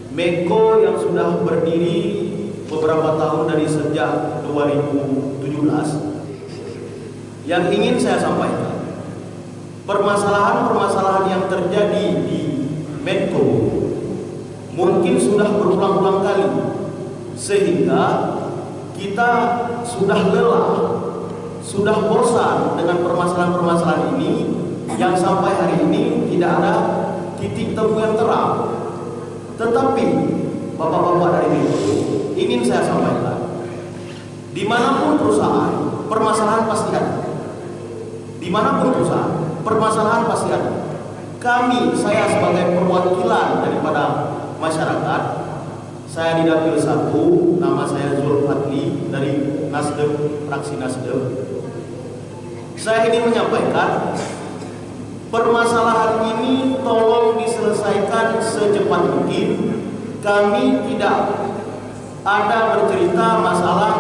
Meko yang sudah berdiri beberapa tahun dari sejak 2017, yang ingin saya sampaikan, permasalahan-permasalahan yang terjadi di Meko mungkin sudah berulang-ulang kali, sehingga kita sudah lelah, sudah bosan dengan permasalahan-permasalahan ini, yang sampai hari ini tidak ada titik temu yang terang. Tetapi bapak-bapak dari Meko, ingin saya sampaikan, dimanapun perusahaan, permasalahan pasti ada. Dimanapun perusahaan, permasalahan pasti ada. Saya sebagai perwakilan daripada masyarakat, saya di Dapil 1, nama saya Zulfadli dari Nasdem, fraksi Nasdem. Saya ingin menyampaikan, permasalahan ini tolong diselesaikan secepat mungkin. Kami tidak ada bercerita masalah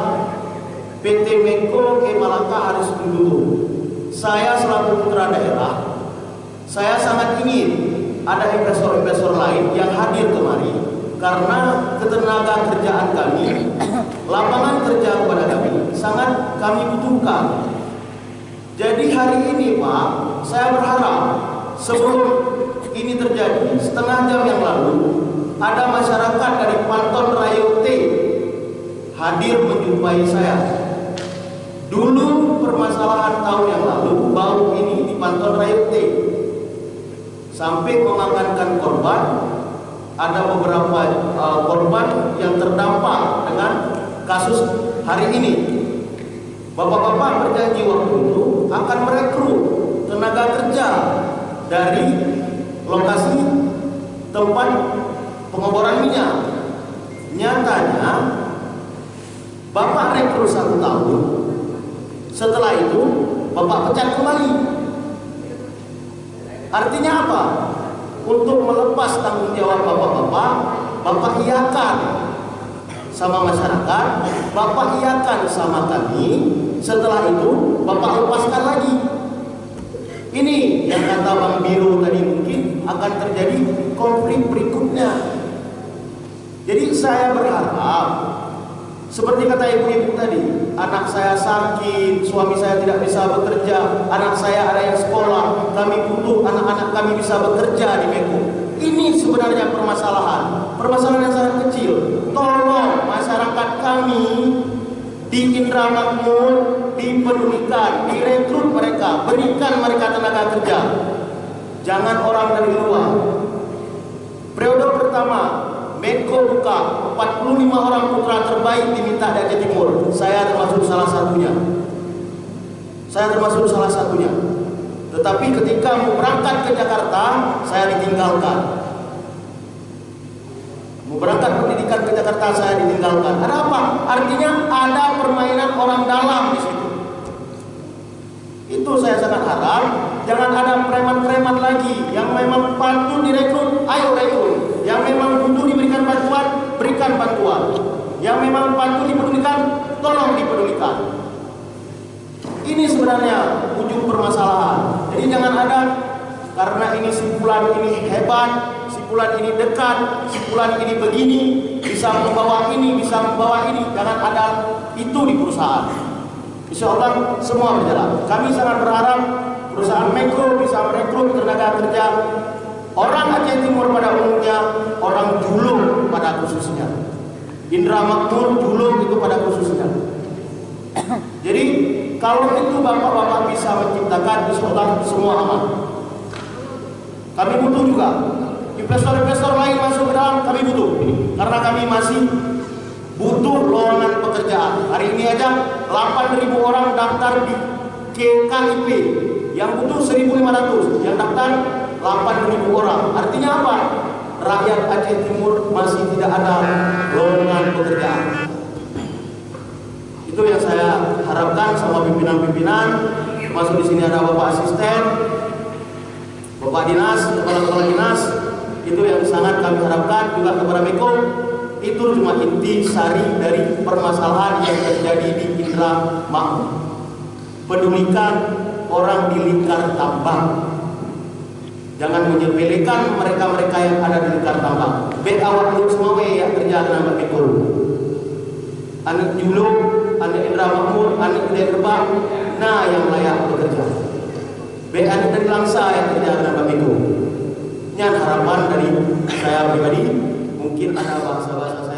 PT Meko ke Malaka harus ditutup. Saya selaku putra daerah, saya sangat ingin ada investor-investor lain yang hadir kemari, karena ketenaga kerjaan kami, lapangan kerja kepada kami sangat kami butuhkan. Jadi hari ini Pak, saya berharap sebelum ini terjadi, setengah jam yang lalu ada masyarakat dari Panton Rayote hadir menjumpai saya. Dulu permasalahan tahun yang lalu bau ini di Panton Rayote sampai memakankan korban. Ada beberapa korban yang terdampak dengan kasus hari ini. Bapak-bapak berjanji waktu itu akan merekrut tenaga kerja dari lokasi tempat pengeboran minyak. Nyatanya Bapak rekrut 1 tahun, setelah itu Bapak pecat kembali. Artinya apa? Untuk melepas tanggung jawab bapak-bapak, Bapak iakan sama masyarakat, Bapak iakan sama kami. Setelah itu Bapak lepaskan lagi. Ini yang kata Bang Biro tadi, mungkin akan terjadi konflik berikutnya. Jadi saya berharap, seperti kata ibu-ibu tadi, anak saya sakit, suami saya tidak bisa bekerja, anak saya ada yang sekolah, kami butuh anak-anak kami bisa bekerja di Meko. Ini sebenarnya permasalahan yang sangat kecil. Tolong masyarakat kami di Indramakmur dipedulikan, direkrut mereka, berikan mereka tenaga kerja. Jangan orang dari luar. Periode pertama, Meko buka 45 orang putra terbaik diminta di Aceh Timur. Saya termasuk salah satunya. Tetapi ketika mau berangkat ke Jakarta, saya ditinggalkan. Mau berangkat pendidikan ke Jakarta, saya ditinggalkan. Ada apa? Artinya ada permainan orang dalam di situ. Itu saya sangat harap jangan ada preman-preman lagi yang memang patut direkrut, ayo rekrut. Yang memang butuh diberikan bantuan, berikan bantuan. Yang memang patut dipedulikan, tolong dipedulikan. Ini sebenarnya ujung permasalahan. Jadi jangan ada karena ini simpulan ini hebat, simpulan ini dekat, simpulan ini begini, bisa membawa ini, bisa membawa ini. Jangan ada itu di perusahaan. Insya Allah semua berjalan. Kami sangat berharap perusahaan Meko bisa merekrut tenaga kerja orang Aceh Timur pada umumnya, orang Julung pada khususnya. Indramakmur, Julung itu pada khususnya. Jadi kalau itu bapak-bapak bisa menciptakan, insya Allah semua aman. Kami butuh juga investor-investor lain masuk ke dalam, kami butuh. Karena kami masih butuh lowongan pekerjaan. Hari ini aja 8.000 orang daftar di KKIP, yang butuh 1.500, yang daftar 8.000 orang. Artinya apa? Rakyat Aceh Timur masih tidak ada lowongan pekerjaan. Itu yang saya harapkan sama pimpinan-pimpinan. Masuk di sini ada Bapak Asisten, Bapak Dinas, Kepala Dinas. Itu yang sangat kami harapkan juga kepada Meko. Itu cuma inti sari dari permasalahan yang terjadi di Indramakmur. Pedulikan orang di lingkar tambang. Jangan menyepelekan mereka-mereka yang ada di lingkar tambang. Awak semua anak julung, anak Indra Makmur, anak Gede Gerbang, nah yang layak bekerja. Anak dari Langsa yang kerja dengan Bapak Ibu. Ini harapan dari saya pribadi, mungkin ada bahasa-bahasa